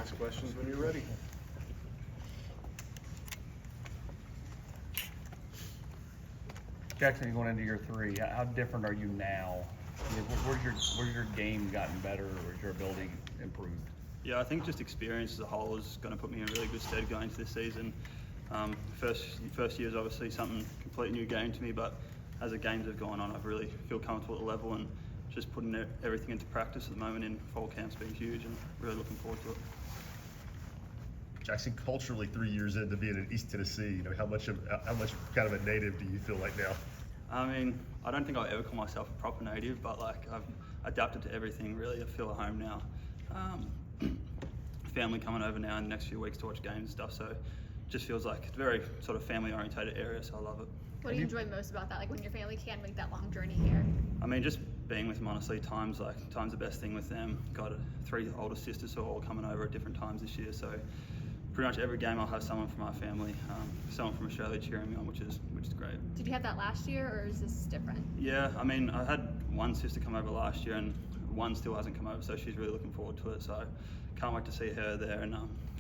Ask questions when you're ready. Jackson, you're going into year 3. How different are you now? Where's your game gotten better, or has your ability improved? Yeah, I think just experience as a whole is going to put me in really good stead going into this season. First year is obviously something completely new game to me, but as the games have gone on, I really feel comfortable at the level, and just putting everything into practice at the moment in fall camp's been huge, and really looking forward to it. Jackson, culturally, 3 years into being in East Tennessee, how much kind of a native do you feel like now? I mean, I don't think I'll ever call myself a proper native, but like I've adapted to everything. Really, I feel at home now. Family coming over now in the next few weeks to watch games and stuff, so it just feels like it's a very sort of family orientated area, so I love it. What do you enjoy most about that, like when your family can make that long journey here? I mean, just being with them, honestly. Time's the best thing with them. Got 3 older sisters who are all coming over at different times this year, so pretty much every game I'll have someone from our family, someone from Australia cheering me on, which is great. Did you have that last year, or is this different? Yeah, I mean, I had one sister come over last year, and one still hasn't come over, so she's really looking forward to it. So can't wait to see her there, and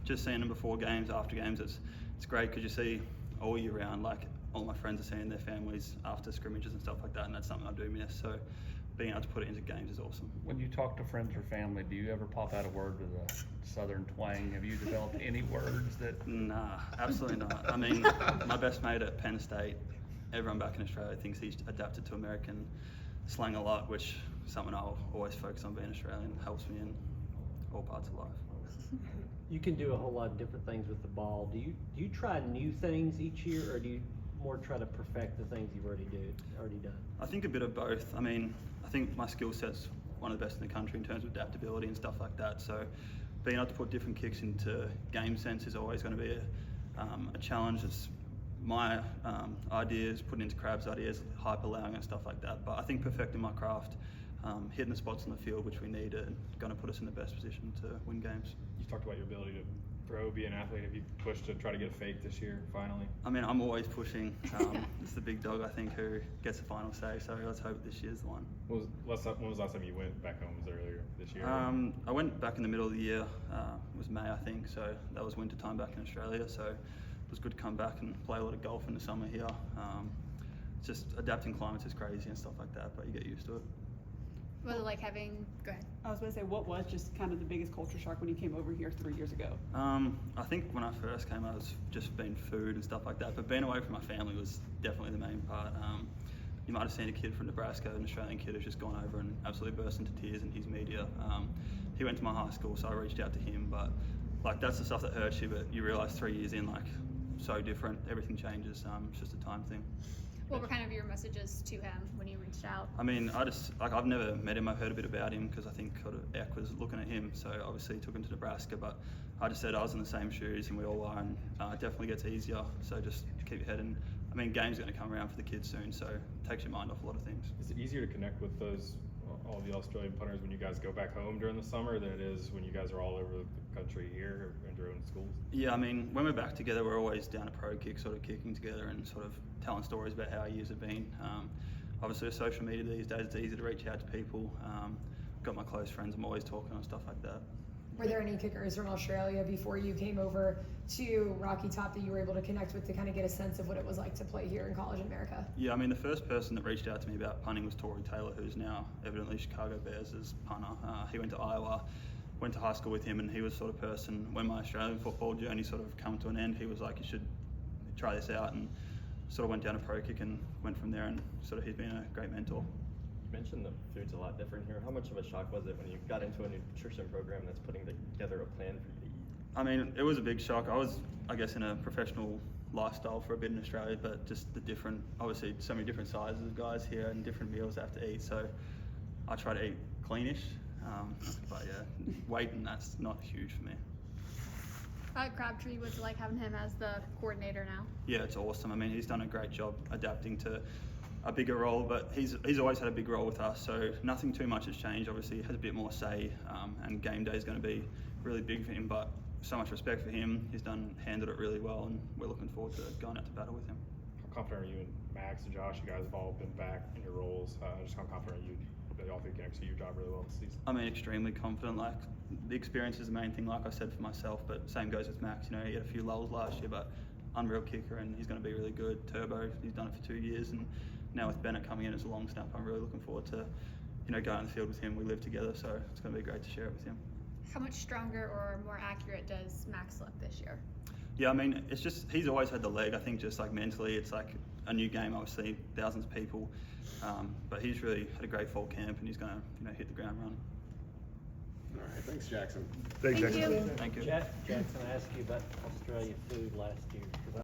just seeing them before games, after games, it's great because you see all year round, like all my friends are seeing their families after scrimmages and stuff like that, and that's something I do miss. So being able to put it into games is awesome. When you talk to friends or family, do you ever pop out a word with a southern twang? Have you developed any words that? Nah, absolutely not. I mean, my best mate at Penn State, everyone back in Australia thinks he's adapted to American slang a lot, which is something I'll always focus on. Being Australian helps me in all parts of life. You can do a whole lot of different things with the ball. Do you try new things each year, or do you more try to perfect the things you've already done? I think a bit of both. I mean, I think my skill set's one of the best in the country in terms of adaptability and stuff like that. So being able to put different kicks into game sense is always going to be a challenge. It's my ideas, putting into Crab's ideas, hype allowing and stuff like that. But I think perfecting my craft, hitting the spots on the field which we need, are going to put us in the best position to win games. You talked about your ability to throw, be an athlete. Have you pushed to try to get a fake this year, finally? I mean, I'm always pushing. It's the big dog, I think, who gets the final say. So let's hope this year's the one. When was the last time you went back home? Was it earlier this year? I went back in the middle of the year. It was May, I think. So that was winter time back in Australia. So it was good to come back and play a lot of golf in the summer here. Just adapting climates is crazy and stuff like that, but you get used to it. Was it like having, go ahead. I was going to say, what was just kind of the biggest culture shock when you came over here 3 years ago? I think when I first came, I was just been food and stuff like that, but being away from my family was definitely the main part. You might have seen a kid from Nebraska, an Australian kid who's just gone over and absolutely burst into tears in his media. He went to my high school, so I reached out to him, but like that's the stuff that hurts you, but you realise 3 years in, like, so different, everything changes. It's just a time thing. What were kind of your messages to him when you reached out? I mean, I've never met him. I've heard a bit about him because I think Eck was looking at him, so obviously he took him to Nebraska. But I just said I was in the same shoes and we all are, and it definitely gets easier. So just keep your head in. I mean, game's going to come around for the kids soon, so it takes your mind off a lot of things. Is it easier to connect with all the Australian punters when you guys go back home during the summer than it is when you guys are all over the country here in your own schools? Yeah, I mean, when we're back together, we're always down a pro kick, sort of kicking together and sort of telling stories about how our years have been. Obviously, with social media these days, it's easy to reach out to people. Got my close friends, I'm always talking and stuff like that. Were there any kickers from Australia before you came over to Rocky Top that you were able to connect with to kind of get a sense of what it was like to play here in college in America? Yeah, I mean, the first person that reached out to me about punting was Tory Taylor, who's now evidently Chicago Bears' punter. He went to Iowa, went to high school with him, and he was the sort of person, when my Australian football journey sort of come to an end, he was like, you should try this out, and sort of went down a pro kick and went from there, and sort of he's been a great mentor. You mentioned the food's a lot different here. How much of a shock was it when you got into a nutrition program that's putting together a plan for you to eat? I mean, it was a big shock. I was, I guess, in a professional lifestyle for a bit in Australia, but just the different, obviously so many different sizes of guys here and different meals I have to eat. So I try to eat cleanish, but yeah, weight and that's not huge for me. Crabtree was like having him as the coordinator now. Yeah, it's awesome. I mean, he's done a great job adapting to a bigger role, but he's always had a big role with us, so nothing too much has changed. Obviously, he has a bit more say, and game day is going to be really big for him, but so much respect for him. He's handled it really well, and we're looking forward to going out to battle with him. How confident are you in Max and Josh? You guys have all been back in your roles. Just how confident are you y'all think can execute your job really well this season? I mean, extremely confident. Like, the experience is the main thing, like I said for myself, but same goes with Max. You know, he had a few lulls last year, but unreal kicker, and he's going to be really good. Turbo, he's done it for 2 years, and now with Bennett coming in as a long snapper, I'm really looking forward to, you know, going on the field with him. We live together, so it's going to be great to share it with him. How much stronger or more accurate does Max look this year? Yeah, I mean, it's just, he's always had the leg. I think just like mentally, it's like a new game, obviously, thousands of people. But he's really had a great fall camp, and he's going to, you know, hit the ground running. All right, thanks, Jackson. Thanks, Thank Jackson. you. Thank you. Jackson, I asked you about Australia food last year, 'cause